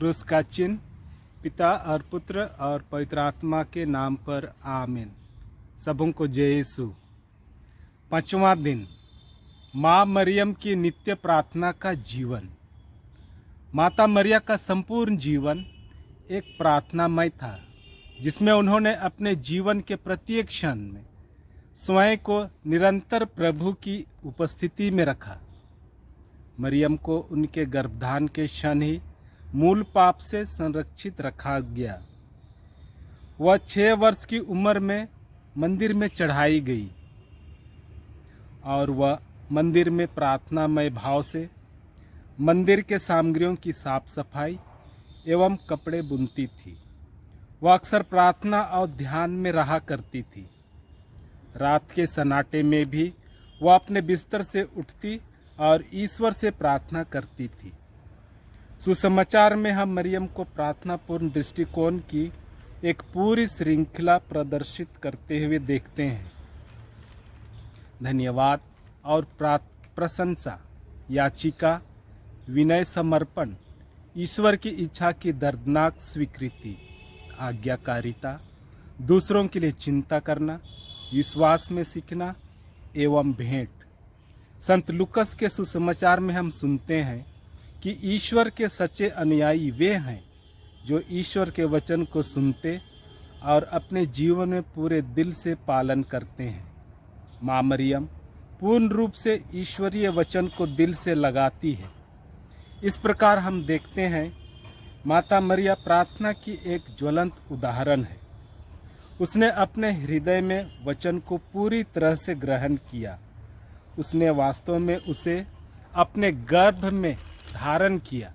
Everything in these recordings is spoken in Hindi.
क्रूस का चिन्ह पिता और पुत्र और पवित्र आत्मा के नाम पर आमीन। सबों को जय यीशु। 5वां दिन, माँ मरियम की नित्य प्रार्थना का जीवन। माता मरिया का संपूर्ण जीवन एक प्रार्थनामय था, जिसमें उन्होंने अपने जीवन के प्रत्येक क्षण में स्वयं को निरंतर प्रभु की उपस्थिति में रखा। मरियम को उनके गर्भधान के क्षण ही मूल पाप से संरक्षित रखा गया। वह 6 वर्ष की उम्र में मंदिर में चढ़ाई गई और वह मंदिर में प्रार्थनामय भाव से मंदिर के सामग्रियों की साफ सफाई एवं कपड़े बुनती थी। वह अक्सर प्रार्थना और ध्यान में रहा करती थी। रात के सन्नाटे में भी वह अपने बिस्तर से उठती और ईश्वर से प्रार्थना करती थी। सुसमाचार में हम मरियम को प्रार्थनापूर्ण दृष्टिकोण की एक पूरी श्रृंखला प्रदर्शित करते हुए देखते हैं। धन्यवाद और प्रशंसा, याचिका, विनय, समर्पण, ईश्वर की इच्छा की दर्दनाक स्वीकृति, आज्ञाकारिता, दूसरों के लिए चिंता करना, विश्वास में सीखना एवं भेंट। संत लूकस के सुसमाचार में हम सुनते हैं कि ईश्वर के सच्चे अनुयायी वे हैं जो ईश्वर के वचन को सुनते और अपने जीवन में पूरे दिल से पालन करते हैं। माँ मरियम पूर्ण रूप से ईश्वरीय वचन को दिल से लगाती है। इस प्रकार हम देखते हैं माता मरिया प्रार्थना की एक ज्वलंत उदाहरण है। उसने अपने हृदय में वचन को पूरी तरह से ग्रहण किया। उसने वास्तव में उसे अपने गर्भ में धारण किया।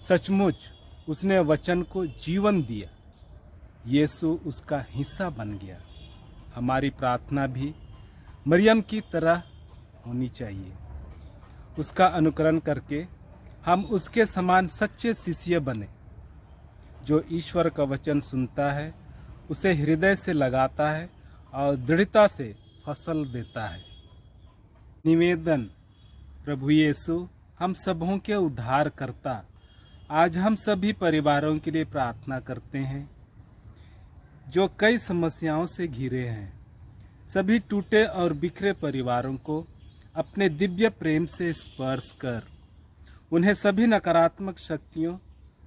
सचमुच उसने वचन को जीवन दिया। यीशु उसका हिस्सा बन गया। हमारी प्रार्थना भी मरियम की तरह होनी चाहिए। उसका अनुकरण करके हम उसके समान सच्चे शिष्य बने, जो ईश्वर का वचन सुनता है, उसे हृदय से लगाता है और दृढ़ता से फसल देता है। निवेदन। प्रभु यीशु, हम सबों के उद्धारकर्ता, आज हम सभी परिवारों के लिए प्रार्थना करते हैं जो कई समस्याओं से घिरे हैं। सभी टूटे और बिखरे परिवारों को अपने दिव्य प्रेम से स्पर्श कर उन्हें सभी नकारात्मक शक्तियों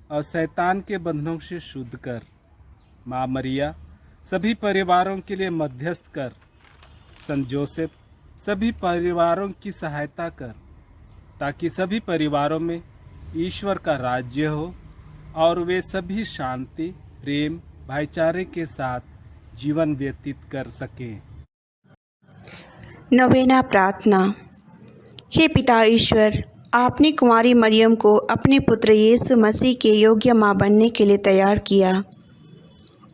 और शैतान के बंधनों से शुद्ध कर। माँ मरिया, सभी परिवारों के लिए मध्यस्थ कर। संत जोसेफ, सभी परिवारों की सहायता कर, ताकि सभी परिवारों में ईश्वर का राज्य हो और वे सभी शांति, प्रेम, भाईचारे के साथ जीवन व्यतीत कर सकें। नवेना प्रार्थना। हे पिता ईश्वर, आपने कुंवारी मरियम को अपने पुत्र यीशु मसीह के योग्य माँ बनने के लिए तैयार किया।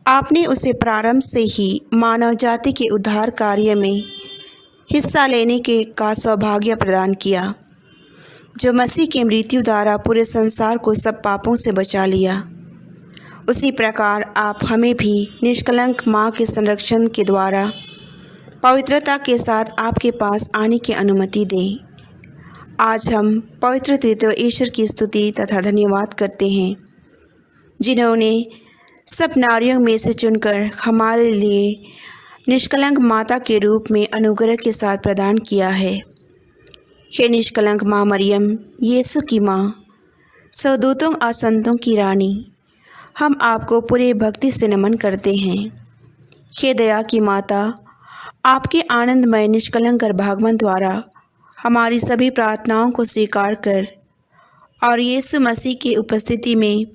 आपने उसे प्रारंभ से ही मानव जाति के उद्धार कार्य में हिस्सा लेने का सौभाग्य प्रदान किया, जो मसीह की मृत्यु द्वारा पूरे संसार को सब पापों से बचा लिया। उसी प्रकार आप हमें भी निष्कलंक माँ के संरक्षण के द्वारा पवित्रता के साथ आपके पास आने की अनुमति दें। आज हम पवित्र तृतीय ईश्वर की स्तुति तथा धन्यवाद करते हैं, जिन्होंने सब नारियों में से चुनकर हमारे लिए निष्कलंक माता के रूप में अनुग्रह के साथ प्रदान किया है। हे निष्कलंक माँ मरियम, यीशु की माँ, सौदूतों और संतों की रानी, हम आपको पूरे भक्ति से नमन करते हैं। हे दया की माता, आपके आनंदमय निष्कलंक गर्भागमन द्वारा हमारी सभी प्रार्थनाओं को स्वीकार कर और यीशु मसीह की उपस्थिति में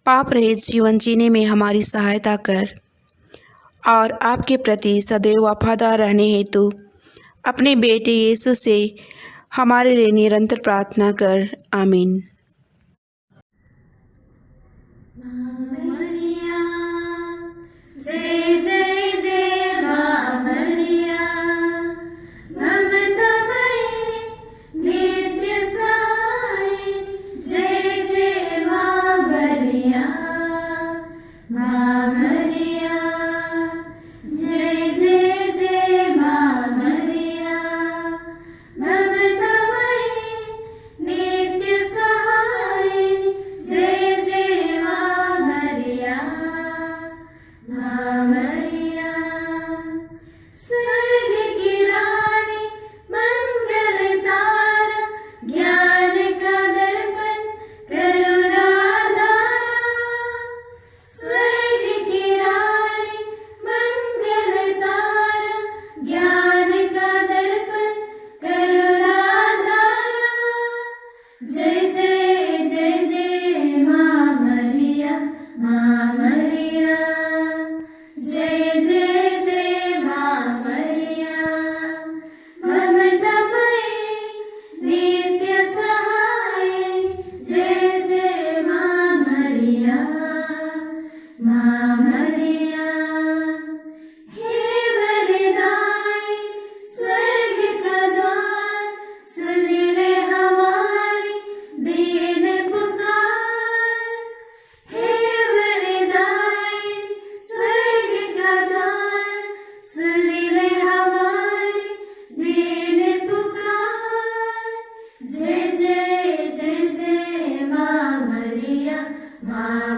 पाप रहित जीवन जीने में हमारी सहायता कर और आपके प्रति सदैव वफादार रहने हेतु अपने बेटे यीशु से हमारे लिए निरंतर प्रार्थना कर। आमीन। जय जय जय माँ मरिया, ममतामयी नित्य सहाय। जय जय माँ मरिया, माँ मरिया। जय जय जय माँ मरिया, ममतामयी नित्य सहाय। माँ मरिया। जय जय जय माँ मरिया। ममतामयी नित्य सहाय। जय जय माँ मरिया। माँ मरिया। हे वरदाई स्वर्ग का द्वार, सुन ले हमारी दीन पुकार। हे वरदाई स्वर्ग का द्वार, सुन ले हमारी दीन पुकार। जय जय जय जय माँ मरिया। माँ